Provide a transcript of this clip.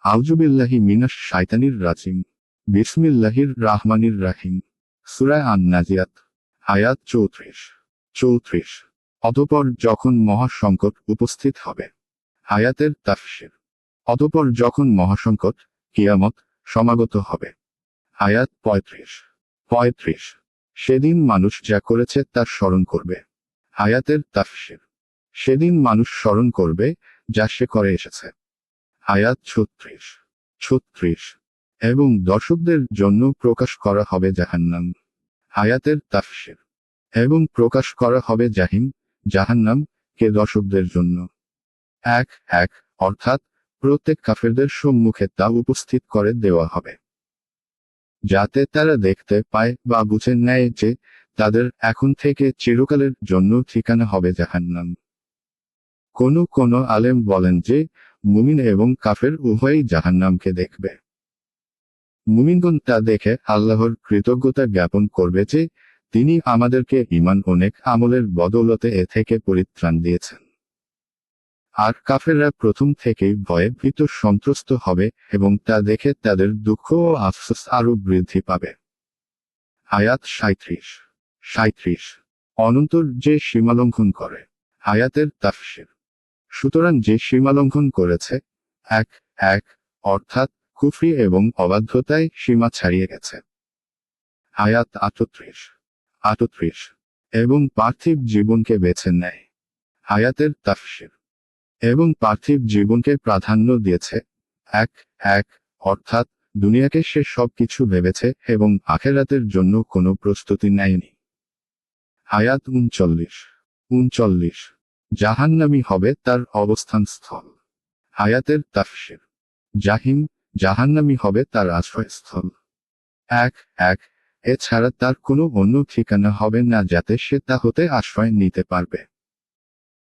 আউযুবিল্লাহি মিনাশ শাইতানির রাজিম। বিসমিল্লাহির রাহমানির রাহিম। সূরা আন-নাজিয়াত আয়াত 34। অতঃপর যখন মহাসংকট উপস্থিত হবে। আয়াতের তাফসীর। অতঃপর যখন মহাসংকট কিয়ামত সমাগত হবে। আয়াত 35। সেদিন মানুষ যা করেছে তার স্মরণ করবে। আয়াতের তাফসীর। সেদিন মানুষ স্মরণ করবে যা সে করে এসেছে। আয়াত 36। এবং দর্শকদের জন্য প্রকাশ করা হবে জাহান্নাম। আয়াতের তাফসীর। এবং প্রকাশ করা হবে জাহান্নাম কে দর্শকদের জন্য। এক অর্থাৎ প্রত্যেক কাফেরদের সম্মুখে তা উপস্থিত করে দেওয়া হবে, যাতে তারা দেখতে পায় বা বুঝে নেয় যে তাদের এখন থেকে চিরকালের জন্য ঠিকানা হবে জাহান্নাম। কোন আলেম বলেন যে মুমিন এবং কাফের উভয়ই জাহান্নামকে দেখবে। মুমিনগণ তা দেখে আল্লাহর কৃতজ্ঞতা জ্ঞাপন করবে যে তিনি আমাদেরকে ঈমান ও নেক আমলের বদৌলতে এ থেকে পরিত্রাণ দিয়েছেন। আর কাফেররা প্রথম থেকেই ভয়ে ভীত সন্ত্রস্ত হবে এবং তা দেখে তাদের দুঃখ ও আফসোস আরও বৃদ্ধি পাবে। আয়াত 37। অনন্তর যে সীমালঙ্ঘন করে। আয়াতের তাফসীর। সুতরাং যে সীমালঙ্ঘন করেছে এক অর্থাৎ কুফরি এবং অবাধ্যতায় সীমা ছাড়িয়ে গেছে। আয়াত 38। এবং পার্থিব জীবনকে বেছে নেয়। আয়াতের তাফসীর। এবং পার্থিব জীবনকে প্রাধান্য দিয়েছে। এক অর্থাৎ দুনিয়াকে সে সবকিছু ভেবেছে এবং আখিরাতের জন্য কোনো প্রস্তুতি নেয়নি। আয়াত 39। জাহান্নামী হবে তার অবস্থান স্থল। আয়াতের তাফসীর। জাহান্নামী হবে তার আশ্রয়স্থল। এক এছাড়া তার কোনো অন্য ঠিকানা হবে না যাতে সে তা হতে আশ্রয় নিতে পারবে।